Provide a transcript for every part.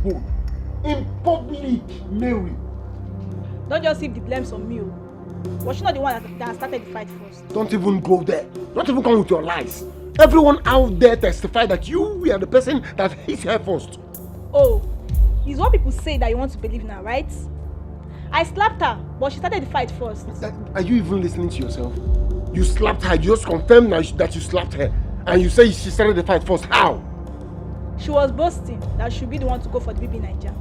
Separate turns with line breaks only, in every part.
bone. In public, Mary.
Don't just heap the blames on me. Was she not the one that started the fight first?
Don't even go there. Don't even come with your lies. Everyone out there testified that you were the person that hit her first.
Oh, it's what people say that you want to believe now, right? I slapped her, but she started the fight first.
Are you even listening to yourself? You slapped her. You just confirmed that you slapped her. And you say she started the fight first. How?
She was boasting that she should be the one to go for the baby in Nigeria.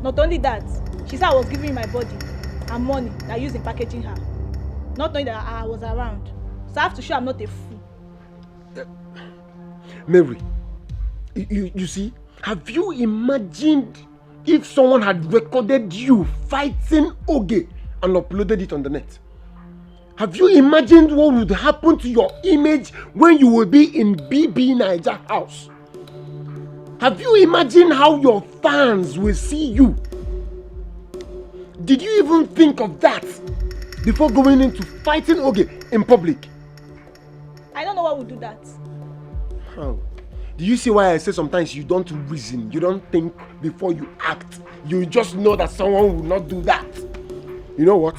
Not only that, she said I was giving my body and money that I used in packaging her. Not knowing that I was around. So I have to show I'm not a fool.
Mary, you see, have you imagined if someone had recorded you fighting Oge and uploaded it on the net? Have you imagined what would happen to your image when you will be in BB Niger house? Have you imagined how your fans will see you? Did you even think of that before going into fighting Oge in public?
I don't know what would do that.
How? Do you see why I say sometimes you don't reason, you don't think before you act? You just know that someone will not do that. You know what?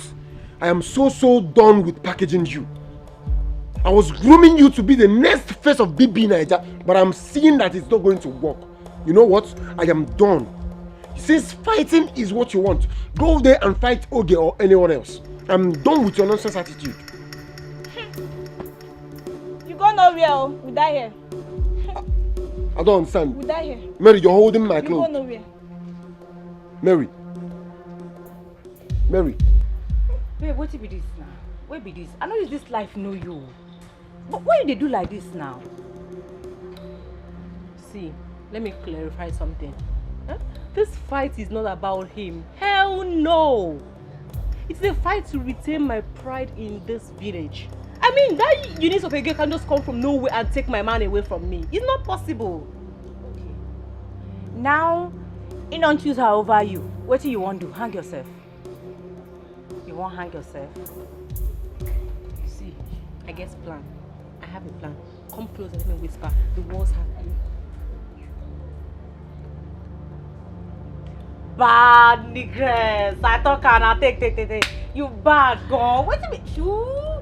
I am so done with packaging you. I was grooming you to be the next face of BB Niger, but I'm seeing that it's not going to work. You know what? I am done. Since fighting is what you want, go there and fight Oge or anyone else. I'm done with your nonsense attitude.
You go nowhere, we die here.
I don't understand.
We die here.
Mary, you're holding my clothes.
You go nowhere.
Mary.
Babe, what be this now? What be this? I know this life know you. But why they do like this now?
See, let me clarify something. Huh? This fight is not about him. Hell no! It's a fight to retain my pride in this village. I mean, that unit of a girl can just come from nowhere and take my man away from me. It's not possible.
Okay. Now, you don't choose her over you. What do you want to do? Hang yourself. You won't hang yourself.
See, I guess plan. I have a plan. Come close and let me whisper. The walls have you.
Bad niggas. I thought can I take. You bad girl. What do you mean?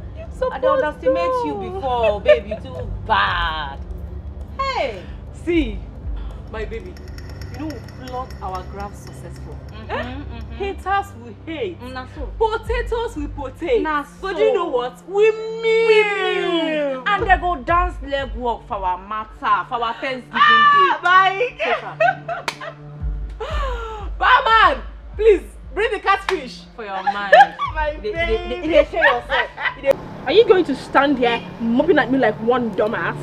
I don't underestimate you before, babe. You too bad. Hey.
See, my baby. You know, we plot our graph successful. Haters will hate. Potatoes will potato. But you know what? We mean.
And they go dance leg walk for our matter, for our Thanksgiving day.
Bye. Barman, please bring the catfish
For your mind.
My baby.
They show yourself.
Are you going to stand here mopping at me like one dumbass?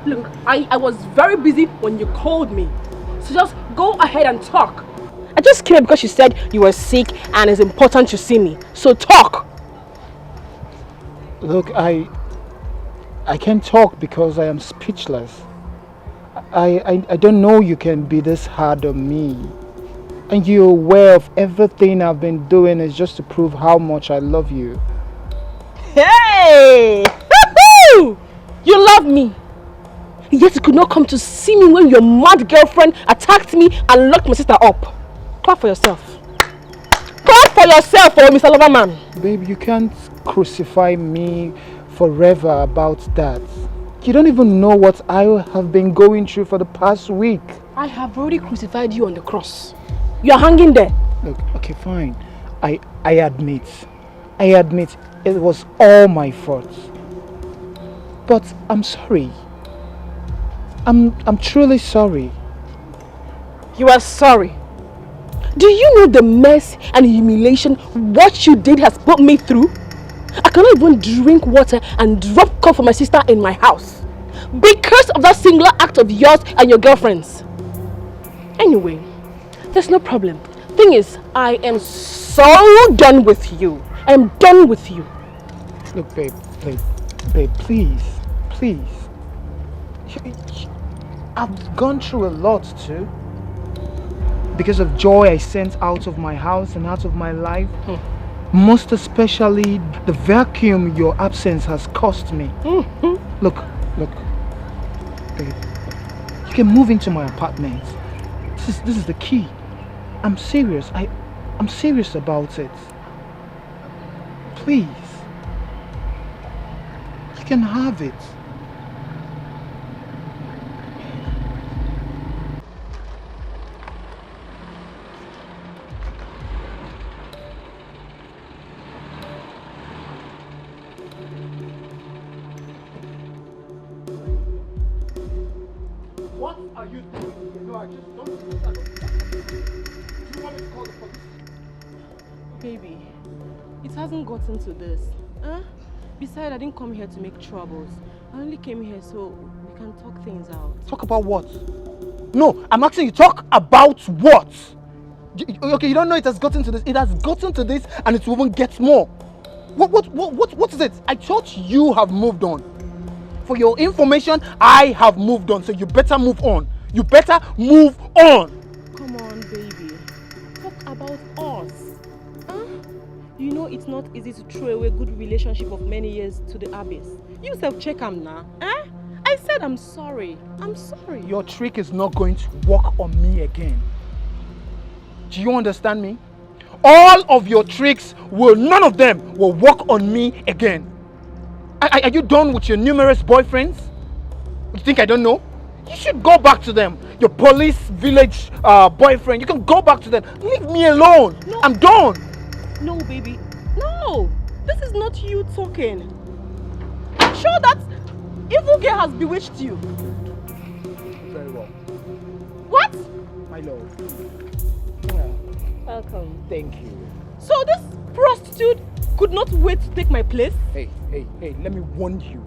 Look, I was very busy when you called me. So just go ahead and talk. I just came because you said you were sick and it's important to see me. So talk.
Look, I can't talk because I am speechless. I don't know you can be this hard on me. And you're aware of everything I've been doing is just to prove how much I love you.
Hey! Woo-hoo! You love me. Yet you could not come to see me when your mad girlfriend attacked me and locked my sister up. Clap for yourself. Clap for yourself, oh Mr. Loverman.
Babe, you can't crucify me forever about that. You don't even know what I have been going through for the past week.
I have already crucified you on the cross. You are hanging there.
Look, okay, fine. I admit it was all my fault. But I'm sorry. I'm truly sorry.
You are sorry. Do you know the mess and humiliation what you did has put me through? I cannot even drink water and drop cough for my sister in my house because of that singular act of yours and your girlfriend's. Anyway, there's no problem. Thing is, I am so done with you. I am done with you.
Look, babe, please. I've gone through a lot too. Because of joy I sent out of my house and out of my life. Most especially the vacuum your absence has cost me. Look, babe, you can move into my apartment. This is the key. I'm serious. I'm serious about it. Please. You can have it.
What are you doing? No, I just don't. Do you want me to call the police?
Baby, it hasn't gotten to this. Huh? Besides, I didn't come here to make troubles. I only came here so we can talk things out.
Talk about what? No, I'm asking you, talk about what? Okay, you don't know it has gotten to this. It has gotten to this and it will even get more. What is it? I thought you have moved on. For your information, I have moved on, so you better move on. You better move on.
Come on, baby. Talk about us. Huh? You know it's not easy to throw away a good relationship of many years to the abyss. You self-check am now. Eh? I said I'm sorry. I'm sorry.
Your trick is not going to work on me again. Do you understand me? All of your tricks none of them will work on me again. Are you done with your numerous boyfriends? You think I don't know? You should go back to them. Your police village boyfriend. You can go back to them. Leave me alone. No. I'm done.
No, baby. No. This is not you talking. I'm sure that evil girl has bewitched you.
Very well.
What?
My love. Well,
welcome.
Thank you.
So this prostitute could not wait to take my place?
Hey, let me warn you.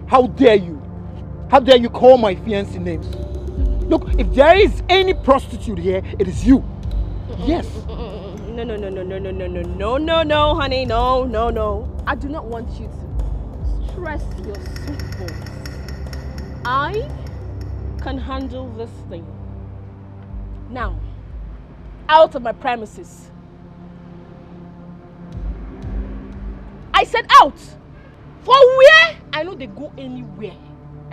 How dare you? How dare you call my fiancé names? Look, if there is any prostitute here, it is you. Yes.
No, honey, no. I do not want you to stress your sweet bones. I can handle this thing. Now, out of my premises. I said out. For where? I know they go anywhere.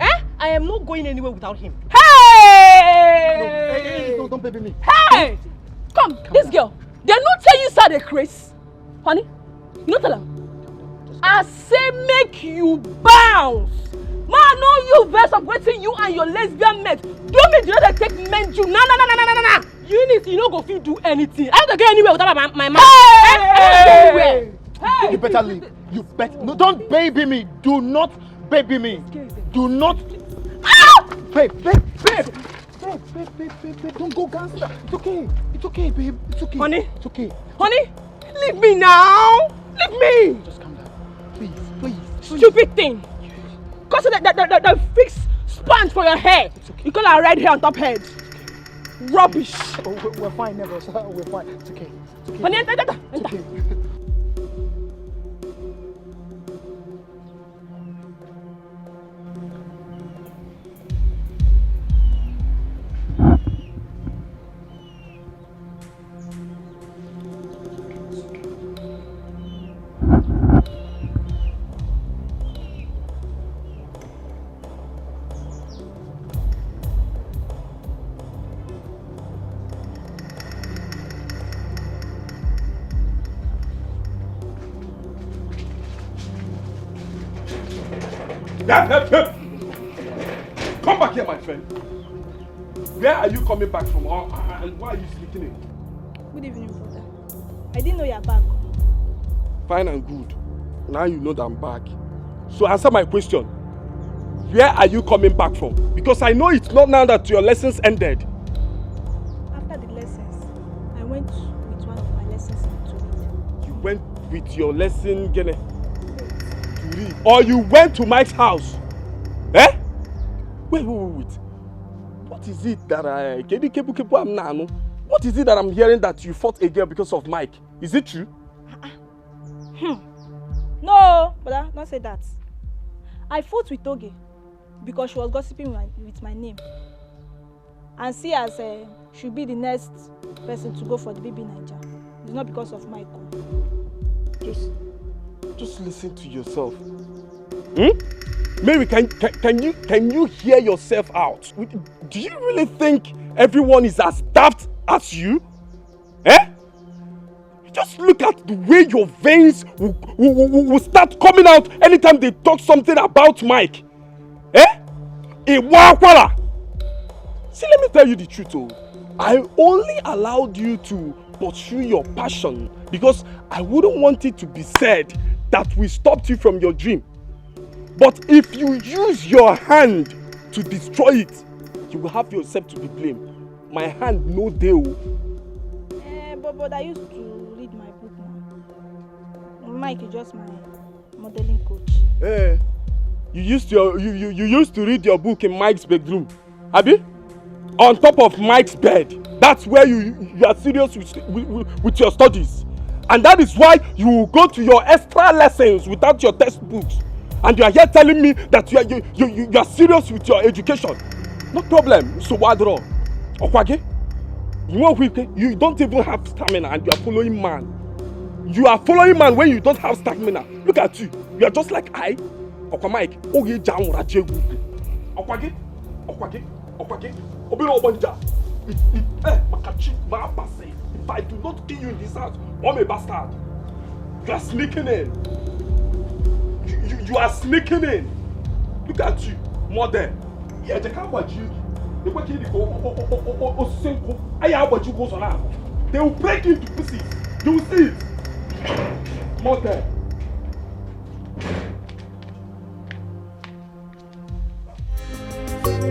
Eh? I am not going anywhere without him. Hey!
No, don't baby me.
Hey! Come, this girl. They not tell you sir they craze. Honey, you not tell them. I say make you bounce. Man, know you verse of waiting you and your lesbian mate. Don't make you not take men you. Nah. You not go fit do anything. I don't go anywhere without my man.
Hey! Hey! You better leave. You better. No, don't baby me. Do not baby me. Do not. Ah! Babe. Don't go gangster. It's okay, babe. It's okay.
Honey.
It's okay.
Honey, leave me now. Leave me.
Just calm down. Please.
Stupid thing. Cause the fixed sponge for your hair. Okay. You call her red hair on top head. Rubbish.
Oh, we're fine, never. We're fine. It's okay.
Honey, enter.
It's okay.
Come back here, my friend. Where are you coming back from? And why are you sleeping in?
Good evening, brother. I didn't know you're back.
Fine and good. Now you know that I'm back. So answer my question. Where are you coming back from? Because I know it's not now that your lessons ended.
After the lessons, I went with one of my lessons to read.
You went with your lesson, Gene? To read? Or you went to Mike's house? Eh? Wait. What is it that what is it that I'm hearing that you fought a girl because of Mike? Is it true?
No, brother, don't say that. I fought with Oge because she was gossiping with my name. And see as she'll be the next person to go for the baby Niger. It's not because of Mike.
Just listen to yourself. Mary, can you hear yourself out? Do you really think everyone is as daft as you? Eh? Just look at the way your veins will start coming out anytime they talk something about Mike. Eh? Iwakwala. See, let me tell you the truth, oh. I only allowed you to pursue your passion because I wouldn't want it to be said that we stopped you from your dream. But if you use your hand to destroy it, you will have yourself to be blamed. My hand no deal.
But I used to read my book now. Mike is just my modeling coach.
You used to read your book in Mike's bedroom, Abi? On top of Mike's bed. That's where you are serious with your studies. And that is why you go to your extra lessons without your textbooks. And you are here telling me that you are serious with your education. No problem. So what draw? Okwage? You don't even have stamina and you are following man. You are following man when you don't have stamina. Look at you. You are just like I. Okwa Mike. Oye jam rajegu. Okwage? Obiro obanja. Makachi mapase. If I do not kill you in this house, I'm a bastard. You are sneaking in. You are sneaking in. Look at you, mother. Yeah, they can't watch you. They will kill you. They will break into pieces. You will see it. Mother.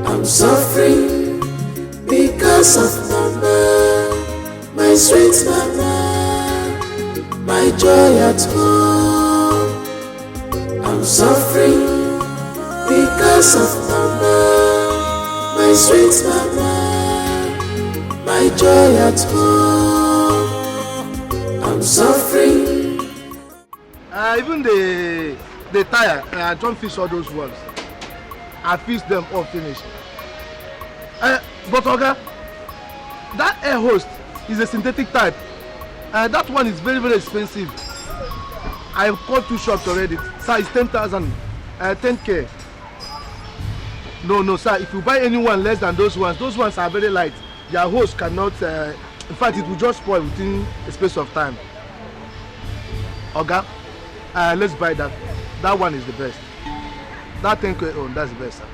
I'm suffering because of mama, my sweet mama, my joy at home. I'm suffering because of mama, my sweet mama, my joy at home. I'm suffering.
Even the tire, I don't fix all those ones. I fix them all finished. But Oga, that air host is a synthetic type. That one is very, very expensive. I've called 2 shops already. Sir, it's 10,000, 10K. No, sir, if you buy any one less than those ones are very light. Your host cannot, in fact, it will just spoil within a space of time. Oga, let's buy that. That one is the best. That 10K, oh, that's the best, sir.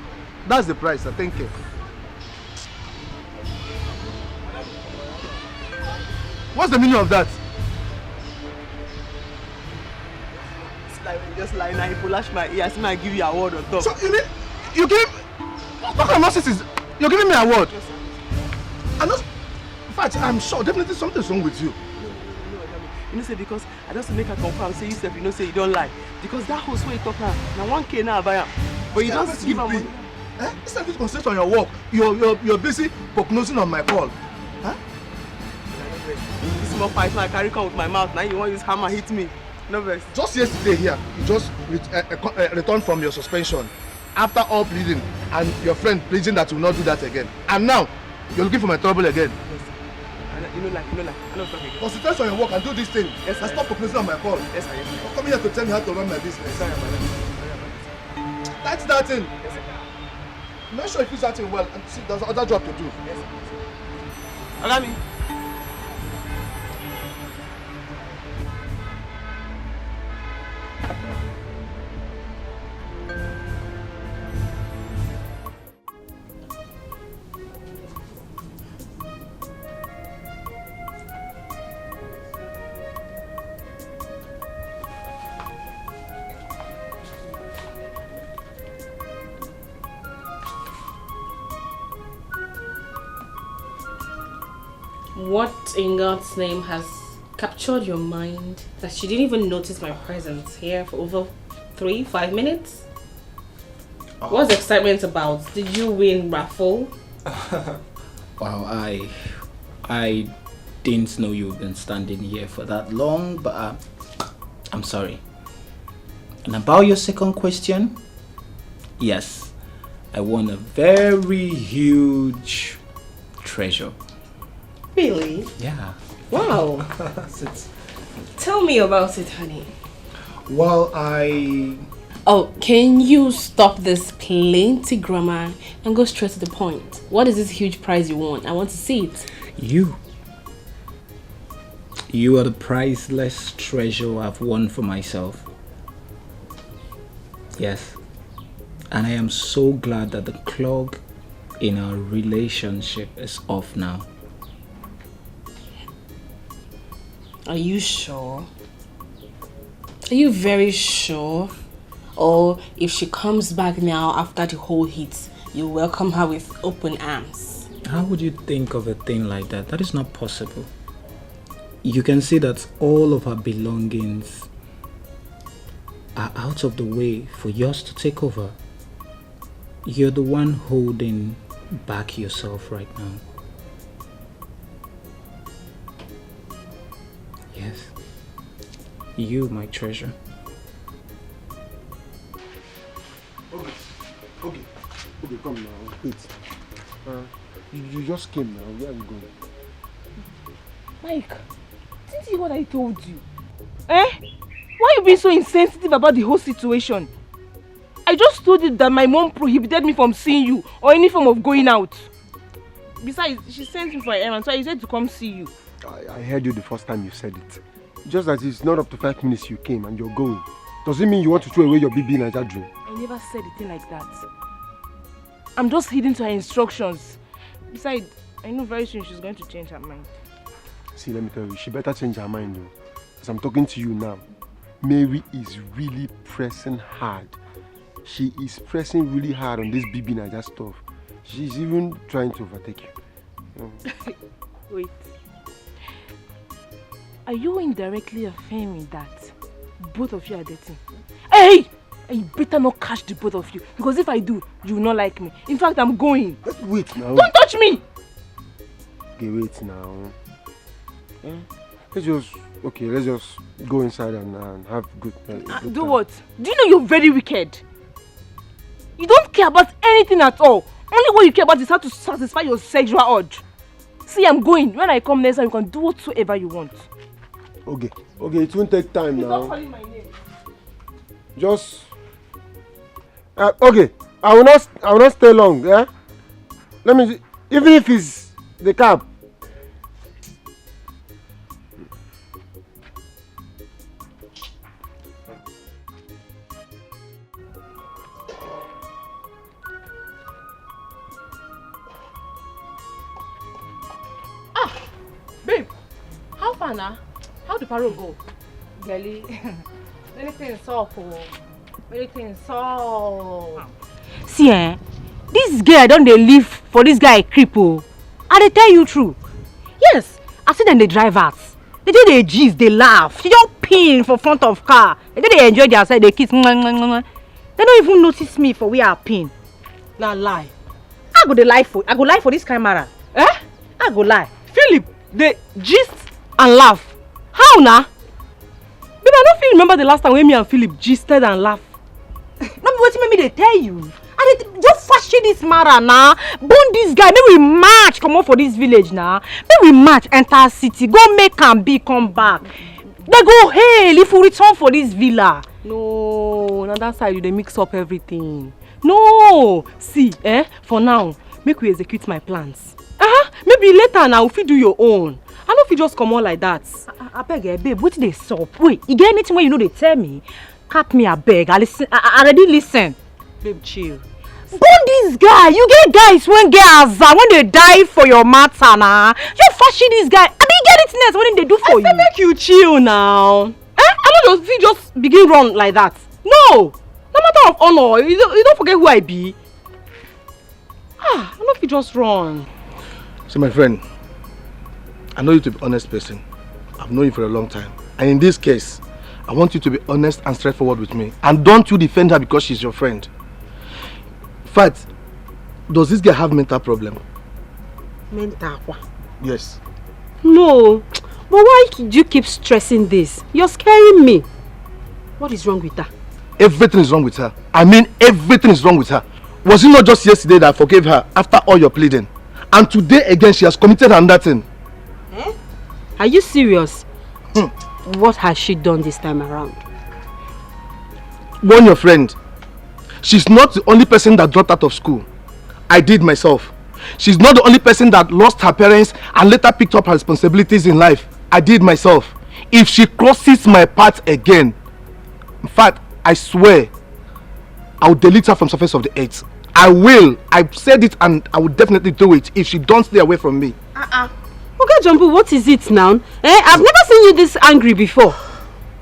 That's the price, sir, 10K. What's the meaning of that?
It's like when you just lie now, you lash my ear, I give you a word on top.
So you give what kind of nonsense is you're giving me a word?
Yes, sir.
And in fact, I'm sure definitely something's wrong with you.
You know, say because I just make her confirm, say you say you know, say you don't lie. Because that host where you talk now 1K now I buy him. But you just give her money.
Instead of concentrate on your work, you're busy prognosing on my call. Huh?
This small fight now I carry come with my mouth. Now you want to use hammer hit me. No verse.
Just yesterday here, you just returned from your suspension after all pleading and your friend pleading that you will not do that again. And now you're looking for my trouble again.
Yes, sir. You know, I'm not talking.
Concentrate on your work and do this thing.
Yes, sir.
And stop prognosing on my call.
Yes, sir. Yes, sir.
Don't come here to tell me how to run my business.
Sorry,
That's that thing.
Yes, sir.
I'm not sure if it's that thing well. And see, there's another job to do.
Yes, sir. Allow me.
What in God's name has captured your mind that you didn't even notice my presence here for over 3-5 minutes? What's the excitement about? Did you win raffle?
Wow, I didn't know you've been standing here for that long, but I'm sorry. And about your second question, yes, I won a very huge treasure.
Really?
Yeah.
Wow. Tell me about it, honey.
Well, I
Oh, can you stop this plenty grammar and go straight to the point? What is this huge prize you want? I want to see it.
You are the priceless treasure I've won for myself. Yes. And I am so glad that the clog in our relationship is off now.
Are you sure? Are you very sure? Or if she comes back now after the whole hit, you welcome her with open arms?
How would you think of a thing like that? That is not possible. You can see that all of her belongings are out of the way for yours to take over. You're the one holding back yourself right now. Yes. You, my treasure.
Okay, come now. Wait. You just came now. Where are you going?
Mike, didn't you hear what I told you? Eh? Why you being so insensitive about the whole situation? I just told you that my mom prohibited me from seeing you or any form of going out. Besides, she sent me for an errand, so I said to come see you.
I heard you the first time you said it. Just that it's not up to 5 minutes you came and you're going. Does it mean you want to throw away your BB Niger dream?
I never said a thing like that. I'm just heeding to her instructions. Besides, I know very soon she's going to change her mind.
See, let me tell you, she better change her mind though. As I'm talking to you now, Mary is really pressing hard. She is pressing really hard on this BB Niger stuff. She's even trying to overtake you.
Wait. Are you indirectly affirming that both of you are dating? Hey! I better not catch the both of you, because if I do, you will not like me. In fact, I'm going.
Wait now.
Don't touch me!
Okay, wait now. Let's just go inside and have good
Do
time.
what? Do you know you're very wicked? You don't care about anything at all. Only what you care about is how to satisfy your sexual urge. See, I'm going. When I come next time, you can do whatsoever you want.
Okay, it won't take time
You're
now.
not calling my name.
Just okay. I will not stay long. Yeah. Let me see. Even if it's the cab.
Babe, how far now? How the parole go?
Girlie, anything's up, anything's up.
See, this girl don't they live for this guy cripple. I they tell you true. Yes, I see them they drive us. They do they gist, they laugh. She don't pin for front of car. They do they enjoy themselves, they kiss. They don't even notice me for where I pin.
Now lie.
I go lie for this camera. Eh? I go lie.
Philip, they gist and laugh. How now? Babe, I don't feel remember the last time when me and Philip gisted and laughed.
No, but what me they tell you? I just fashion this matter now. Bone this guy. Maybe we march. Come on for this village now. Maybe we march enter city. Go make and be come back. They go hail if we return for this villa.
No, on that side they mix up everything. No, see, for now, make we execute my plans. Maybe later now if you do your own. I know if you just come on like that.
I beg, babe, what they sup? Wait, you get anything where you know they tell me? Cap me, I beg. I listen. I already listen.
Babe, chill.
Bone this guy. You get guys when get azar when they die for your matter now. You fashion this guy. I mean, get it next. What did they do for you?
I make you chill now. I don't just begin run like that. No matter of honor. You don't forget who I be. I know if you just run.
So my friend, I know you to be an honest person. I've known you for a long time. And in this case, I want you to be honest and straightforward with me. And don't you defend her because she's your friend. In fact, does this girl have mental problem?
Mental what?
Yes.
No. But why do you keep stressing this? You're scaring me. What is wrong with her?
Everything is wrong with her. I mean everything is wrong with her. Was it not just yesterday that I forgave her after all your pleading? And today again she has committed another thing.
Are you serious? What has she done this time around?
warn your friend. She's not the only person that dropped out of school. I did myself. She's not the only person that lost her parents and later picked up her responsibilities in life. I did myself. If she crosses my path again, in fact, I swear, I will delete her from the surface of the earth. I will. I've said it and I will definitely do it if she don't stay away from me.
Okay, Jumbo, what is it now? I've never seen you this angry before.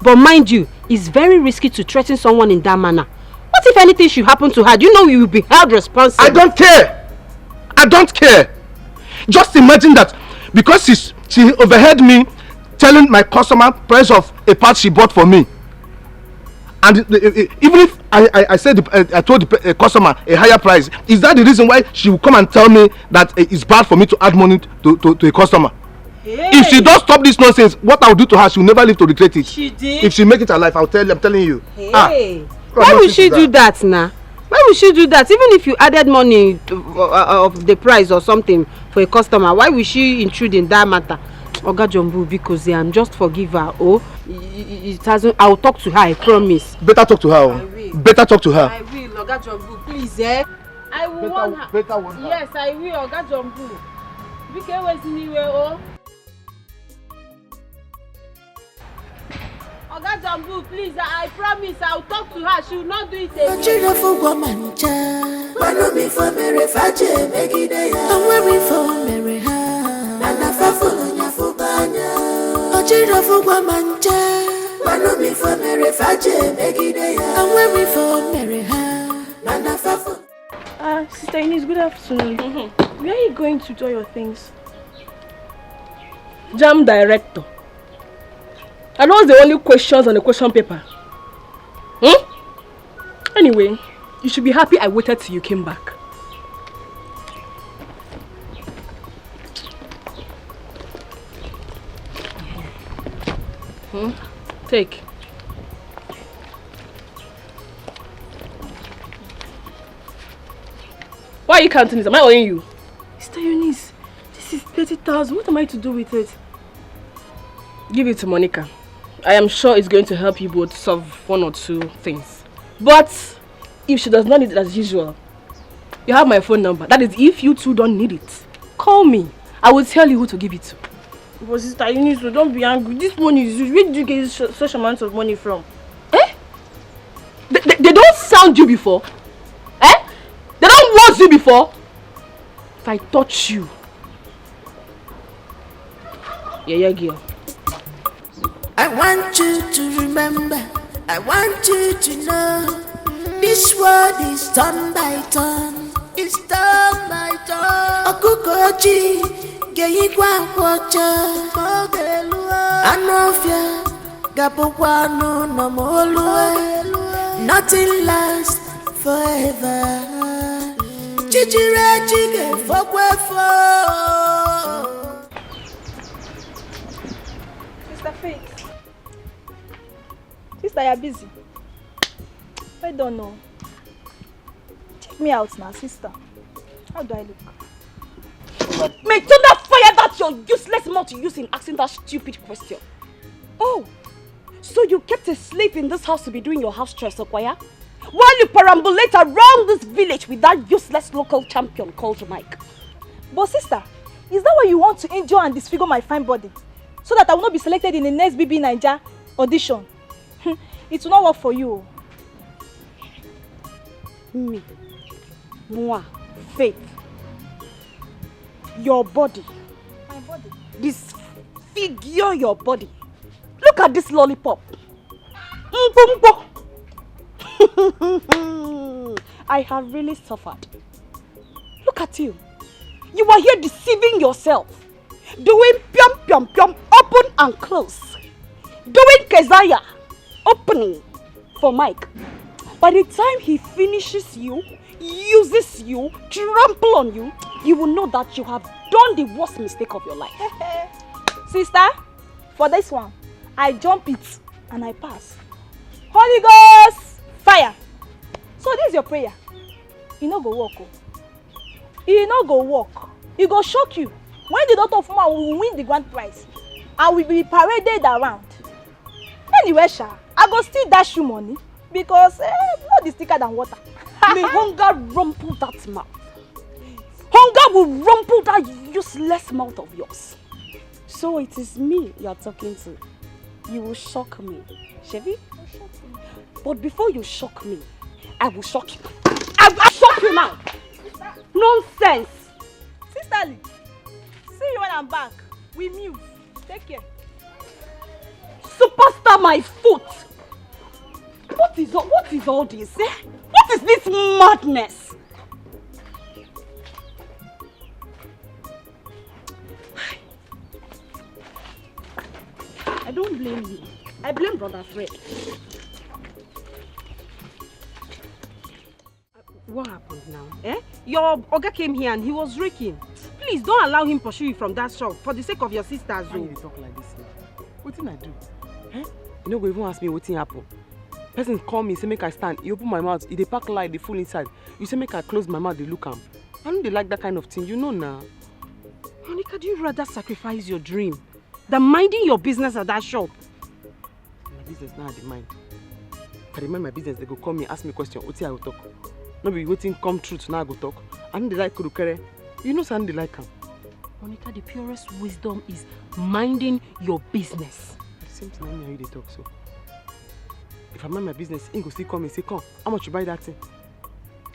But mind you, it's very risky to threaten someone in that manner. What if anything should happen to her? Do you know you will be held responsible?
I don't care. I don't care. Just imagine that because she overheard me telling my customer price of a part she bought for me. And even if I said I told the customer a higher price, is that the reason why she will come and tell me that it's bad for me to add money to a customer? Hey. If she don't stop this nonsense, what I'll do to her, she'll never live to regret it.
She did?
If she make it alive, I'm telling you.
Hey. Why will she do that now? Why will she do that? Even if you added money of the price or something for a customer, why will she intrude in that matter? Oga Jumbo, because I'm just forgive her. Oh, it hasn't. I'll talk to her. I promise.
Better talk to her.
I will.
Better talk to her.
I will, Oga Jumbo, please, I will warn her.
Better warn her.
Yes, I will, Oga Jumbo. Because where's anywhere, oh? Oga Jumbo, please, I promise I'll talk to her. She will not do it again.
Sister Eunice, good afternoon. Where are you going to do your things?
Jam director. And what's the only questions on the question paper? Anyway, you should be happy I waited till you came back. Take. Why are you counting this? Am I owing you?
Sister Eunice, this is 30,000. What am I to do with it?
Give it to Monica. I am sure it's going to help you both solve one or two things. But if she does not need it as usual, you have my phone number. That is if you two don't need it. Call me. I will tell you who to give it to.
But Sister Eunice, don't be angry. This money is huge. Where did you get such amounts of money from?
They don't sound you before. They don't want you before. If I touch you. Yeah, girl.
I want you to remember, I want you to know, this world is turn by turn, it's turn by turn. Okukochi, Geyikwa Wacha, Anofia, Gapokwano, no more, nothing lasts forever. Chichire chige fokwefo.
Sister Faith. Sister, you're busy. I don't know. Check me out now, sister. How do I look?
May thunder fire that your useless mouth you use in asking that stupid question. Oh, so you kept a slave in this house to be doing your house chores, Okwaya? While you perambulate around this village with that useless local champion called Mike.
But sister, is that why you want to injure and disfigure my fine body? So that I will not be selected in the next BB Naija audition? It will not work for you.
Me, moi, Faith, your body.
My body?
Disfigure your body. Look at this lollipop. I have really suffered. Look at you. You are here deceiving yourself. Doing pium pium pium, open and close. Doing Keziah, opening for Mike. By the time he finishes you, uses you, trample on you, you will know that you have done the worst mistake of your life.
Sister, for this one, I jump it and I pass. Holy Ghost, fire. So this is your prayer. You no go walk. You no go walk. It go shock you. When the daughter of man will win the grand prize, I will be paraded around. Anyway, Sha, I go still dash you money. Because blood is thicker than water.
May hunger rumple that mouth. Hunger will rumple that useless mouth of yours. So it is me you are talking to. You will shock me, Chevy. But before you shock me, I will shock you. I will shock you now. Nonsense.
Sisterly, see you when I'm back. We move. Take care.
Superstar my foot. What is all this? Eh? What is this madness? I don't blame you. I blame Brother Fred. What happened now? Eh? Your Oga came here and he was raking. Please don't allow him pursue you from that shop for the sake of your sisters.
Why you talk like this now? What did I do? Eh? You no go even ask me what happened. Person call me, say make I stand. You open my mouth, they pack light, they full inside. You say make I close my mouth, they look am. I don't they like that kind of thing, you know now.
Monica, do you rather sacrifice your dream than minding your business at that shop?
My business now I dey mind. If I dey mind my business, they go call me, ask me question. What I will talk? No be waiting come truth now I go talk. I don't dey like kurukere. You know something they like am.
Monica, the purest wisdom is minding your business.
The same thing I mean how you dey talk so. If I mind my business, he go still call me say, come, how much you buy that thing?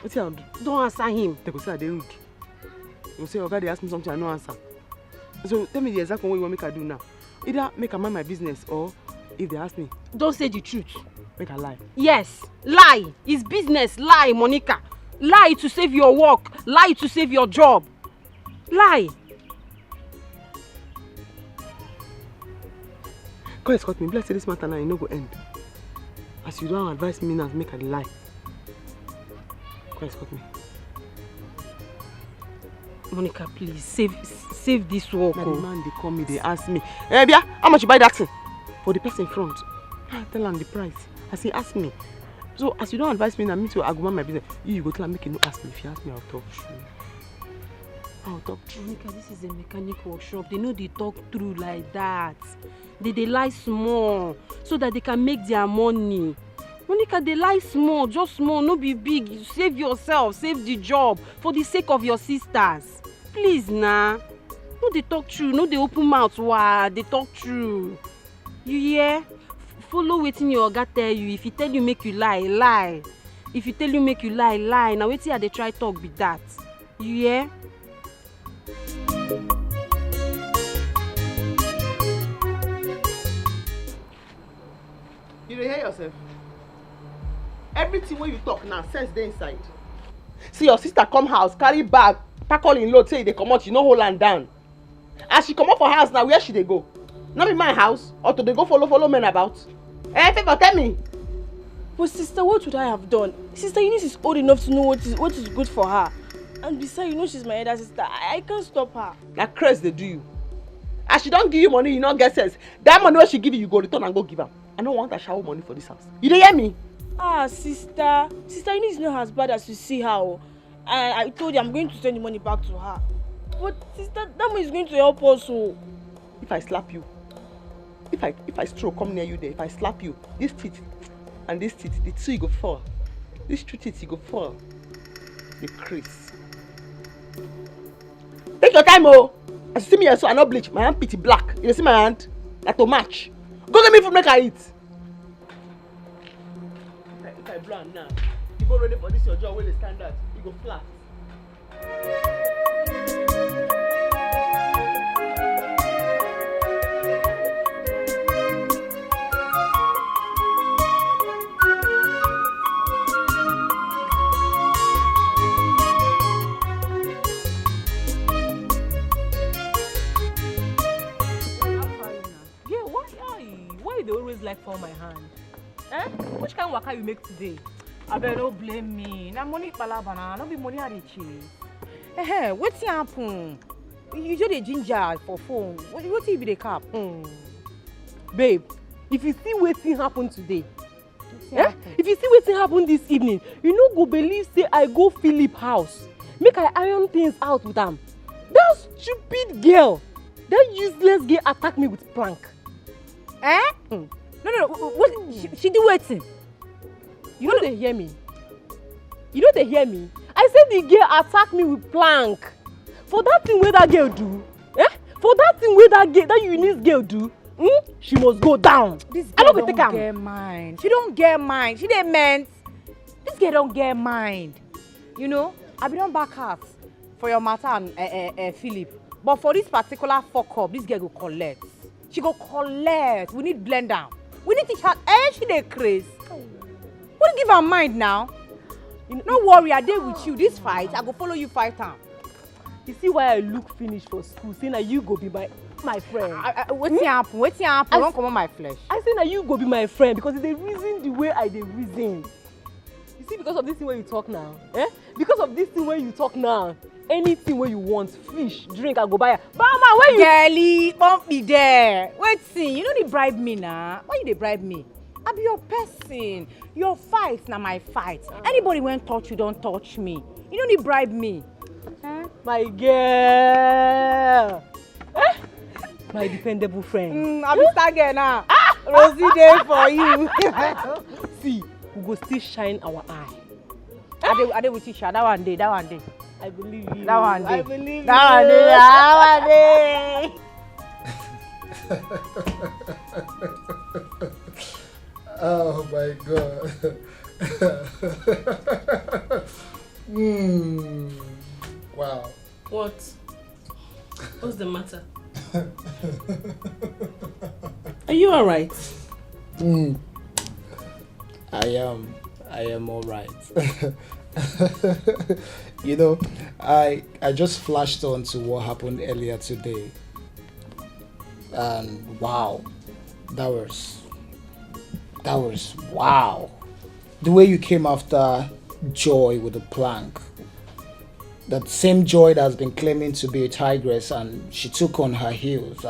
What I do?
Don't answer him.
They go say I dey rude. They go say, okay, they ask me something I no answer. So tell me the exact one what you want make I do now. Either make I mind my business or if they ask me.
Don't say the truth.
Make I lie.
Yes, lie. It's business. Lie, Monica. Lie to save your work. Lie to save your job. Lie.
God escort me. Bless this matter now, it no go end. As you don't advise me now, make I lie. God escort me.
Monica, please save this work.
Now the man they call me, they ask me, hey Bia, how much you buy that thing? For the person in front. I tell them the price. I say ask me. So as you don't advise me now, me too, I go mind my business. You go tell them make you no ask me. If you ask me, I'll talk true. I'll talk true.
Monica, this is a mechanic workshop. They know they talk through like that. They lie small so that they can make their money. Monica, they lie small, just small, no be big. Save yourself, save the job for the sake of your sisters. Please, nah. No, they talk true. No, they open mouth. Wow, they talk true. You hear? Follow wetin your oga tell you. If he tell you make you lie, lie. If he tell you make you lie, lie. Now wetin I dey try talk be that. You hear?
You dey hear yourself? Everything wey you talk now, sense dey inside. See your sister come house, carry bag, pack all in load, say e dey comot, you no hold am down. As she comot for house now, where she dey go? No be my house, or to dey go follow men about? Eh, Favour, tell me.
But sister, what would I have done? Sister Eunice is old enough to know what is good for her. And besides, you know she's my elder sister. I can't stop her.
Na craze dey do you. As she don give you money, you no get sense. That money wey she give you go return and go give am. I no want her shower money for this house. You dey hear me?
Ah, sister Eunice is not as bad as you see her. And I told you I'm going to send the money back to her. But sister, that money is going to help us.
If I slap you, if I stroke come near you there, if I slap you, this teeth and this teeth, the two you go fall. These two teeth you go fall. The crease. Take your time, oh. As you see me here, so I no bleach. My hand pretty black. You see my hand? Like to match. Go get me food, make I eat. If I blow now, you go ready for this your job where they stand out. You go flat.
They always like fall my hand. Eh? Which kind of waka you make today?
Abeg, no blame me. Na money palava na, no be money I dey chase. Eh, wetin happen? You just dey ginger for phone. Wetin be the cap?
Babe, if you see wetin happen today, if you see wetin happen this evening, you no go believe say I go Philip house. Make I iron things out with am. That stupid girl, that useless girl attack me with plank.
Eh? No. What? She do wetin?
You know they hear me? You know they hear me? I said the girl attacked me with plank. For that thing where that girl do, for that thing where that unique girl do, she must go down.
This girl don't get mind. She don't get mind. She didn't meant. This girl don't get mind. You know, I be don't back her for your matter and Philip. But for this particular fuck up, this girl go collect. She go collect. We need blend down. We need to teach her. She dey craze. What give her mind now? No worry, I dey with you. This fight, I go follow you fight am.
You see why I look finished for school? Saying that you go be my friend.
Wetin happen? Wetin happen? Don't come on my flesh.
I say that you go be my friend because they reason the way I dey reason. You see, because of this thing where you talk now, because of this thing where you talk now, anything where you want, fish, drink, I go buy. Mama, where you?
Girlie, bump me there. Wetin? You no dey bribe me now. Why you dey bribe me? I be your person. Your fight na my fight. Anybody when touch you, don't touch me. You no need bribe me.
My girl. My dependable friend.
I be star girl now. Rosie day for you.
See, we go still shine our eye.
I dey with you, Sha. That one day.
I believe you.
That one day.
I believe you.
That one day.
Oh my God. Wow.
What? What's the matter? Are you alright?
I am alright. You know, I just flashed on to what happened earlier today. And wow, that was wow. The way you came after Joy with a plank. That same Joy that's been claiming to be a tigress and she took on her heels.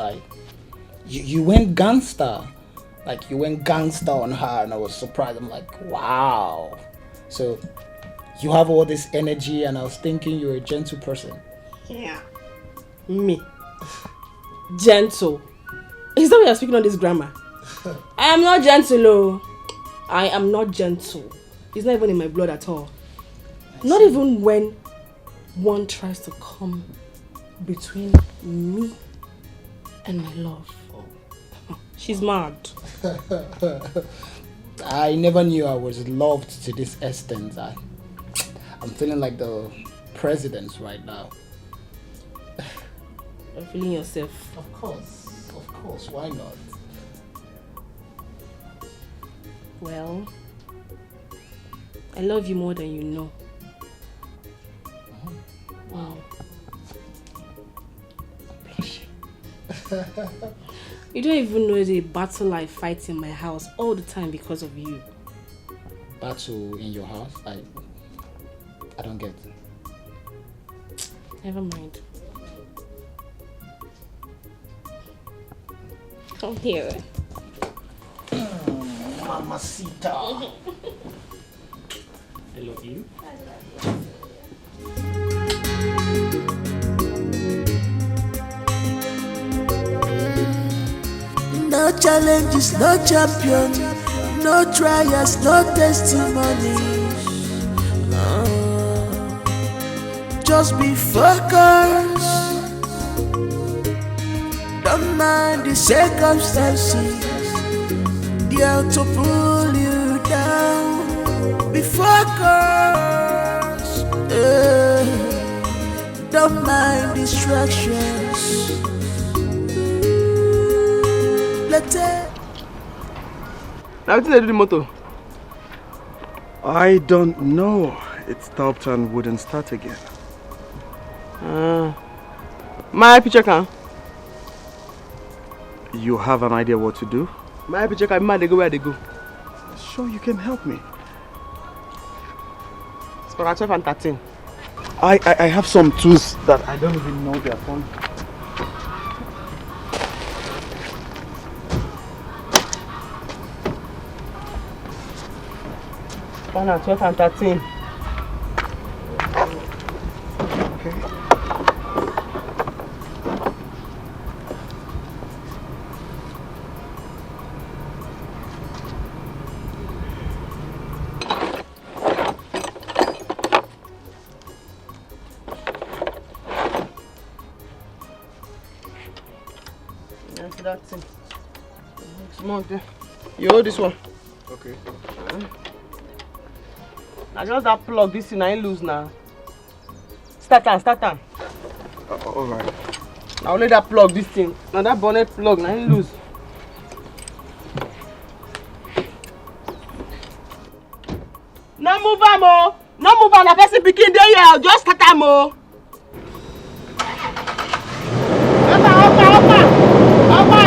You went gangster. Like you went gangster on her and I was surprised. I'm like, wow. So you have all this energy and I was thinking you're a gentle person.
Yeah. Me. Gentle. Is that why you're speaking on this grammar? I am not gentle, oh. I am not gentle. It's not even in my blood at all. Not even when one tries to come between me and my love. She's mad.
I never knew I was loved to this extent. I'm feeling like the president right now.
You're feeling yourself.
Of course, why not?
Well, I love you more than you know. Wow. You don't even know the battle I fight in my house all the time because of you.
Battle in your house? I don't get it.
Never mind. Come here.
Mamacita. I love you.
No challenges, no champion, no trials, no testimonies. Just be focused. Don't mind the circumstances. They are to pull you down. Be focused. Don't mind distractions.
Now, what did they do the motor?
I don't know. It stopped and wouldn't start again.
My picture can.
You have an idea what to do?
My picture can. They go where they go.
Sure, you can help me.
It's for 12 and 13.
I have some tools that I don't even know they're from.
One and 12 and 13.
Okay.
that thing. Small there. You hold this one.
Okay.
I just that plug this thing, I ain't lose now. Start on.
Alright.
I only that plug this thing. Now that bonnet plug, I ain't lose. No move am oh. No move am, na person pikin dey here. Just start am oh. Opa.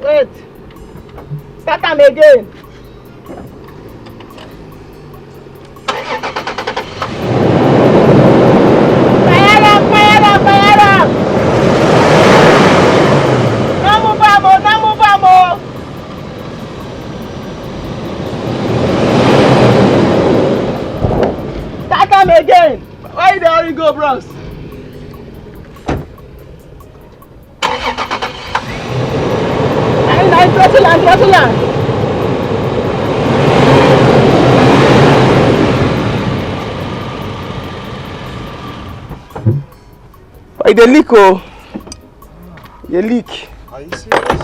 Wait. Start am again. Fire up. No move am oh. Start am again. Where you dey hurry go, bros? Throttle am. Oh, e dey leak oh. E leak.
Are you serious?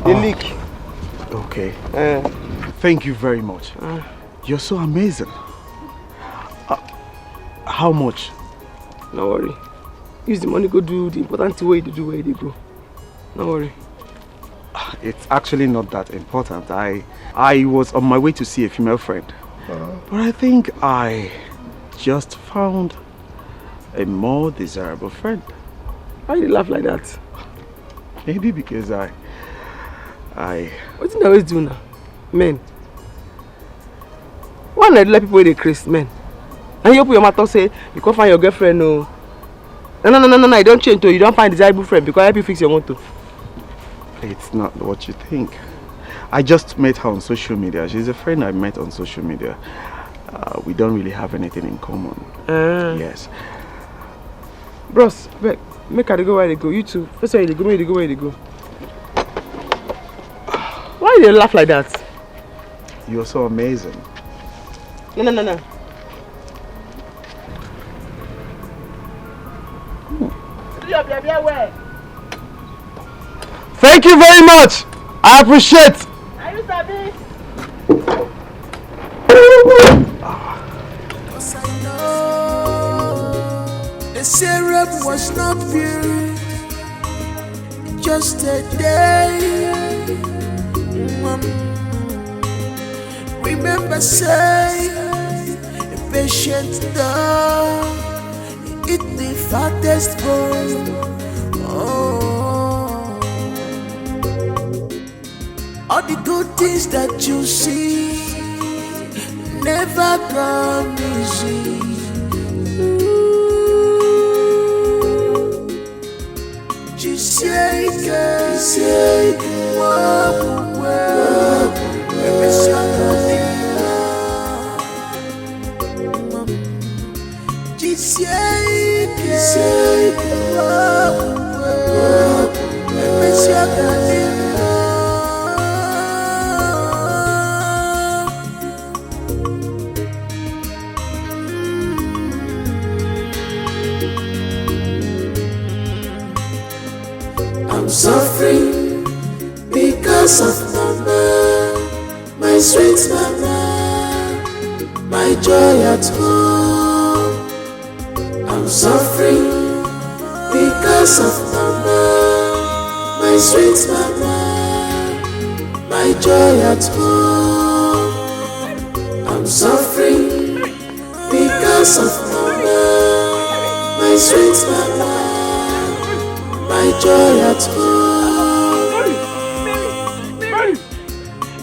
E leak.
Okay. Thank you very much. You're so amazing. How much?
No worry. Use the money, go do the important thing where you do where you go. No worry.
It's actually not that important. I was on my way to see a female friend. But I think I just found a more desirable friend.
Why you laugh like that?
Maybe because I...
What do you always do now? Men. Why not let people they crazy, men? And you open your mouth and say, you can't find your girlfriend, no. No, you don't change to you don't find a desirable friend because I help you fix your motor.
It's not what you think. I just met her on social media. She's a friend I met on social media. We don't really have anything in common. Yes.
Bros, make her go where they go. You too. First where they go, make they go where they go. Why do you laugh like that?
You're so amazing.
No.
Thank you very much. I appreciate.
Are you sabi?
Cause I know the syrup was not pure, just a day. Remember, say, a patient dog eat the fattest bone. All the good things that you see never come easy. I'm suffering because of mama, my sweet mama, my joy at home. I'm suffering because of mama, my sweet mama, my joy at home. I'm suffering because of mama, my sweet mama, my joy at home.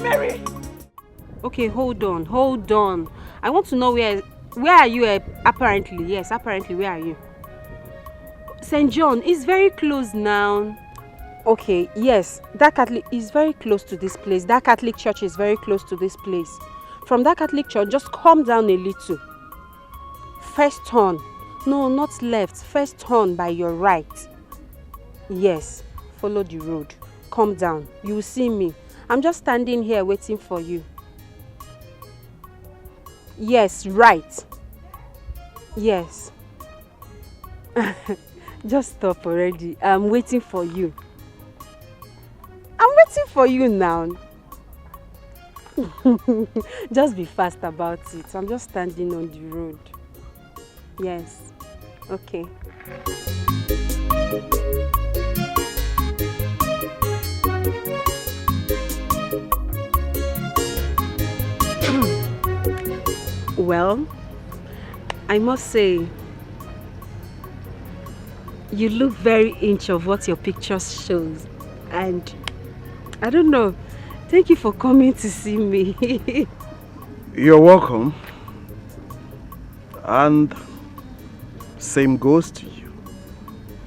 Mary. Okay, hold on. I want to know where are you apparently? Yes, apparently where are you? St. John is very close now. Okay, yes, that Catholic is very close to this place. That Catholic church is very close to this place. From that Catholic church, just come down a little. First turn. No, not left. First turn by your right. Yes, follow the road. Come down. You will see me. I'm just standing here waiting for you. Yes, right. Yes. Just stop already. I'm waiting for you. I'm waiting for you now. Just be fast about it. I'm just standing on the road. Yes. Okay. Well, I must say, you look very inch of what your picture shows. And I don't know. Thank you for coming to see me.
You're welcome. And same goes to you.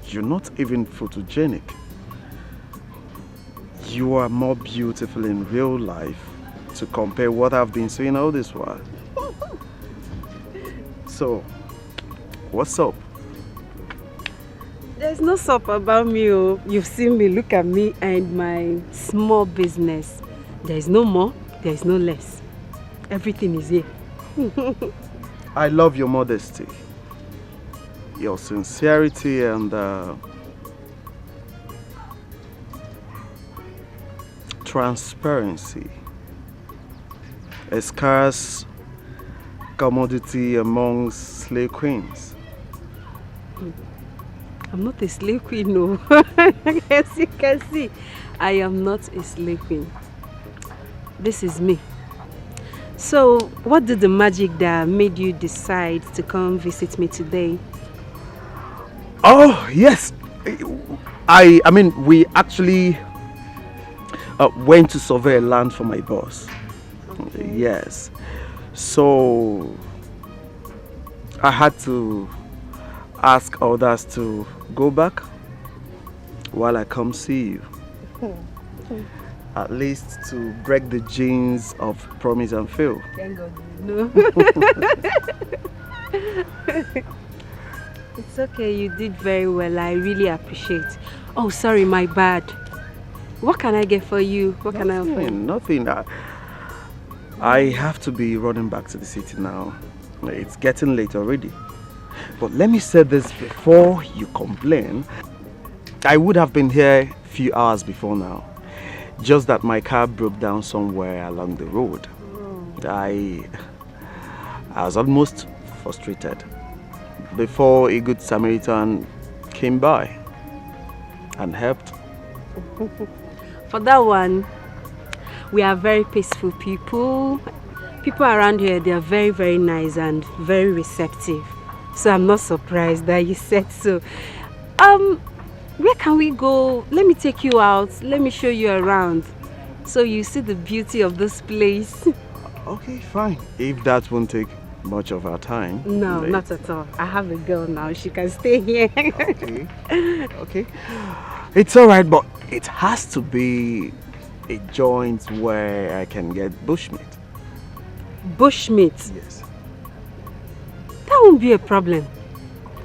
You're not even photogenic. You are more beautiful in real life to compare what I've been seeing all this while. So, what's up?
There's no sup about me. Oh. You've seen me, look at me and my small business. There's no more, there's no less. Everything is here.
I love your modesty, your sincerity and transparency. A scarce commodity among slave queens.
I'm not a slave queen, no. As you can see, I am not a slave queen. This is me. So, what did the magic that made you decide to come visit me today?
Oh, yes. I mean, we actually went to survey land for my boss. Okay. Yes. So, I had to ask others to go back while I come see you. At least to break the genes of promise and fail.
Thank God you know. It's okay, you did very well. I really appreciate. Oh, sorry, my bad. What can I get for you? What can I offer you?
Nothing. I have to be running back to the city now. It's getting late already. But let me say this before you complain. I would have been here a few hours before now. Just that my car broke down somewhere along the road. I was almost frustrated before a good Samaritan came by and helped.
For that one, we are very peaceful people. People around here, they are very, very nice and very receptive. So I'm not surprised that you said so. Where can we go? Let me take you out. Let me show you around so you see the beauty of this place.
Okay, fine. If that won't take much of our time.
No, not at all. I have a girl now. She can stay here.
Okay. Okay. It's all right, but it has to be a joint where I can get bushmeat.
Bushmeat?
Yes.
That won't be a problem.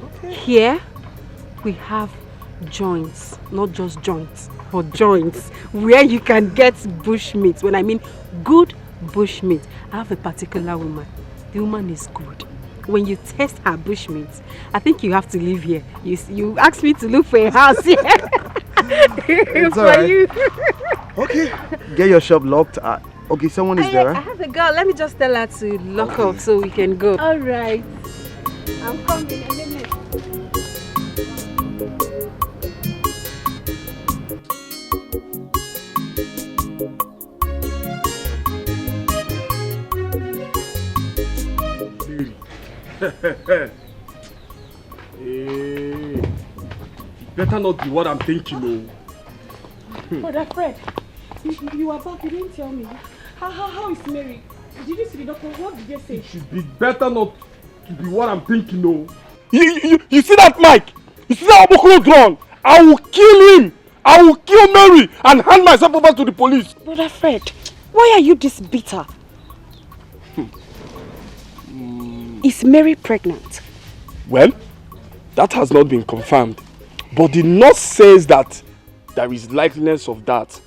Okay.
Here, we have joints, not just joints, but joints where you can get bushmeat. When I mean good bushmeat, I have a particular woman. The woman is good. When you taste her bushmeat, I think you have to live here. You asked me to look for a house here.
It's
for
right.
you.
Okay. Get your shop locked. Okay, someone is there,
I
right?
have a girl. Let me just tell her to lock up so we can go. All right. I'm coming.
Hey, better not be what I'm thinking, no.
Brother Fred, you are back. You didn't tell me. How is Mary? Did you see the doctor? What did they say?
It should be better not to be what I'm thinking, no. You see that, Mike? You see that Obokoro drone? I will kill him. I will kill Mary and hand myself over to the police.
Brother Fred, why are you this bitter? Is Mary pregnant?
Well, that has not been confirmed. But the nurse says that there is likeliness of that,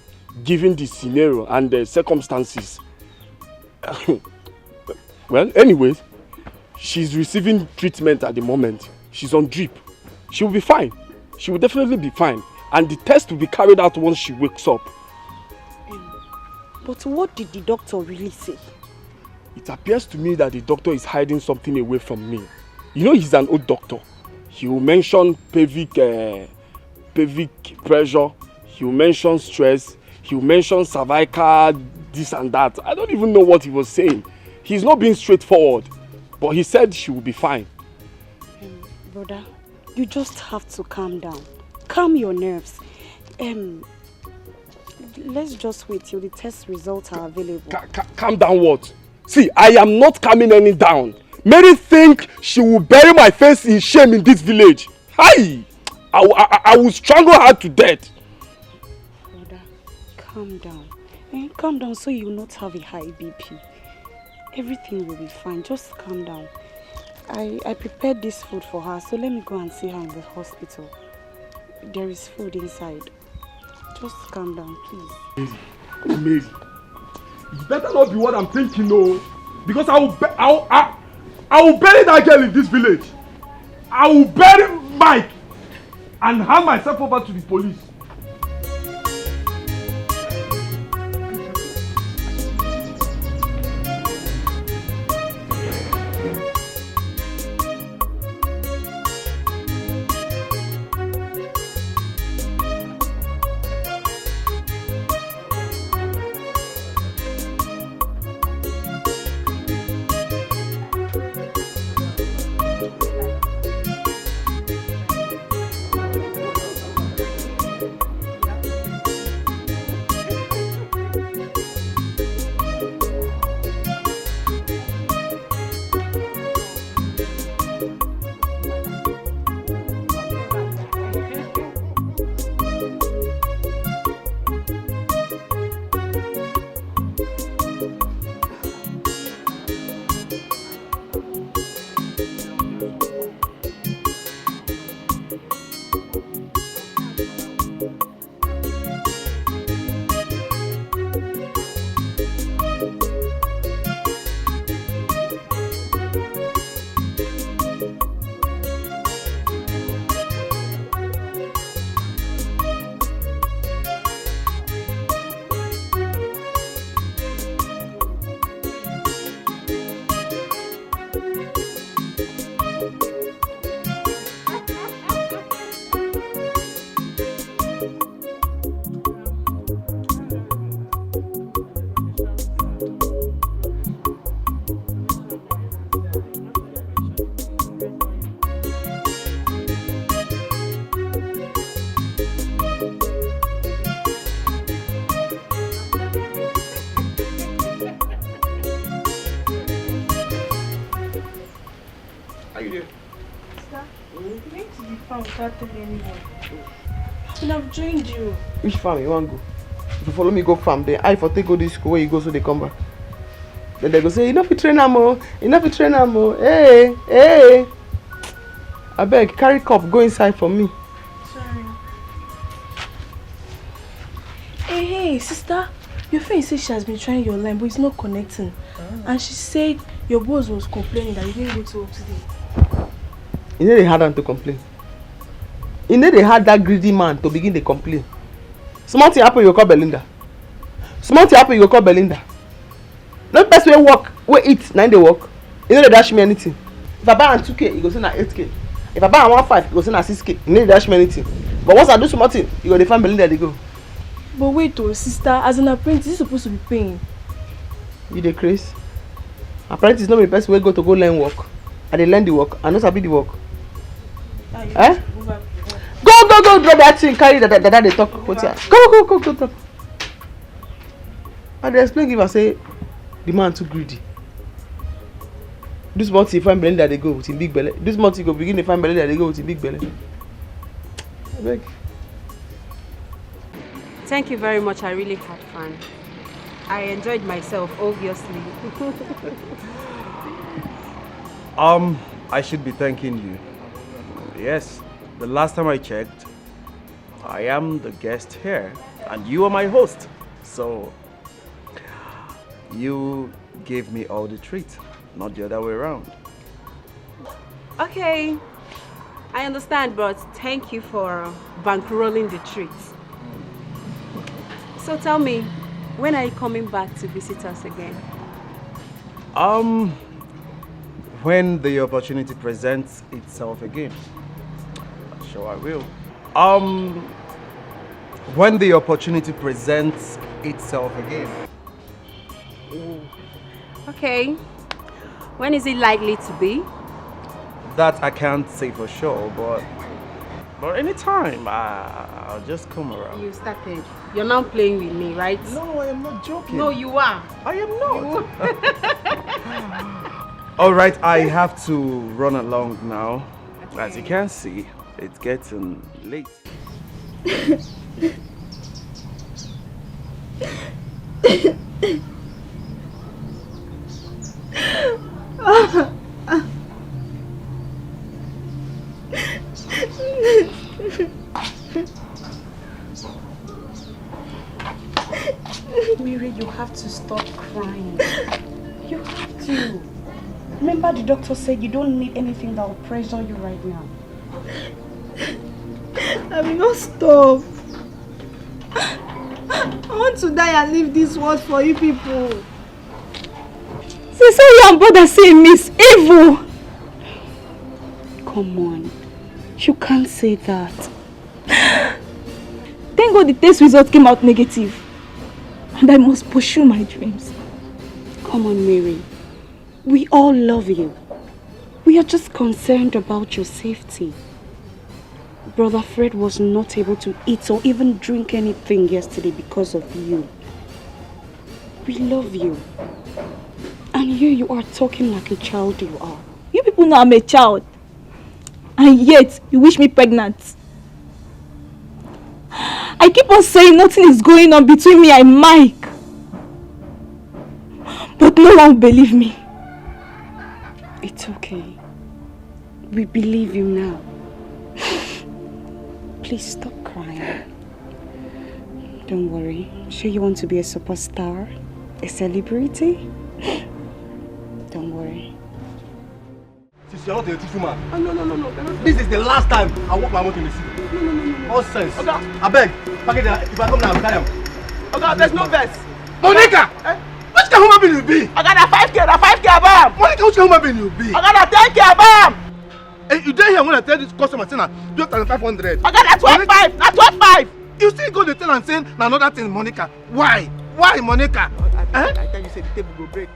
given the scenario and the circumstances. Well, anyways, she's receiving treatment at the moment. She's on drip.
She will be fine. She will definitely be fine. And the test will be carried out once she wakes up.
But what did the doctor really say?
It appears to me that the doctor is hiding something away from me. You know he's an old doctor. He will mention pelvic pressure. He will mention stress. He will mention cervical this and that. I don't even know what he was saying. He's not being straightforward. But he said she will be fine.
Brother, you just have to calm down. Calm your nerves. Let's just wait till the test results are available.
Calm down what? See, I am not calming any down. Mary think she will bury my face in shame in this village. Hi! I will strangle her to death.
Brother, calm down. Calm down so you will not have a high BP. Everything will be fine. Just calm down. I prepared this food for her, so let me go and see her in the hospital. There is food inside. Just calm down, please.
Mary, it better not be what I'm thinking, no. Because I will bury that girl in this village. I will bury Mike and hand myself over to the police.
And I've joined you.
Which farm you want to go? If you follow me go farm, then I for take go this school where you go so they come back. Then they go say, enough to train am, enough to train am. Hey. I beg, carry cup, go inside for me.
Sorry. Hey, sister. Your friend said she has been trying your line, but it's not connecting. And she said your boss was complaining that you didn't go to work today.
You know they had them to complain. You know they had that greedy man to begin to complain. Small thing happen, you call Belinda. Small thing happen, you call Belinda. No best way work, we eat, 9 day work. You know they dash me anything. If I buy 2K, you go send 8K. If I buy 1.5, you go send 6K. You know they dash me anything. But once I do small thing, you go to find Belinda, they go.
But wait, sister, as an apprentice, you're supposed to be paying.
You the craze? Apprentice not the best way to go learn work. And they learn the work, and not sabi the work. Eh? Go drop that thing, carry that they talk. Go talk. And they explain give her say the man too greedy. This month he find Belinda they go with him big belly. This month he go begin to find Belinda they go with him big belly. I beg.
Thank you very much. I really had fun. I enjoyed myself, obviously.
I should be thanking you. Yes, the last time I checked, I am the guest here and you are my host. So you gave me all the treats, not the other way around.
Okay. I understand, but thank you for bankrolling the treats. So tell me, when are you coming back to visit us again?
When the opportunity presents itself again. Sure I will. When the opportunity presents itself again.
Okay. When is it likely to be?
That I can't say for sure, but anytime, I'll just come around.
You started. You're now playing with me, right?
No, I am not joking.
No, you are.
I am not. All right, I have to run along now. Okay. As you can see, it's getting late.
Mary, you have to stop crying. You have to. Remember the doctor said you don't need anything that will pressure you right now.
I will not stop. I want to die and leave this world for you people. Say sorry and brother say miss evil.
Come on. You can't say that.
Thank God the test result came out negative. And I must pursue my dreams.
Come on, Mary. We all love you. We are just concerned about your safety. Brother Fred was not able to eat or even drink anything yesterday because of you. We love you. And here you are talking like a child you are.
You people know I'm a child. And yet, you wish me pregnant. I keep on saying nothing is going on between me and Mike. But no one will believe me.
It's okay. We believe you now. Please stop crying. Don't worry. Sure you want to be a superstar? A celebrity? Don't worry.
Since you're not a teacher man. Oh, no. This is the last time I walk my mouth in the city. No. All sense. Okay. I beg. Package that. If I come now, I'll carry him.
Okay, there's no verse.
Monica! Which kind of human being you be?
I got a 5K abam.
Monica, which kind of human being you be?
I got a 10K abam.
Hey, you didn't hear when I tell this customer saying that 12,500.
I got a 12.5. Not 12.5.
You still go to tell and saying another thing, Monica. Why? Why, Monica?
I tell you, say the table go break.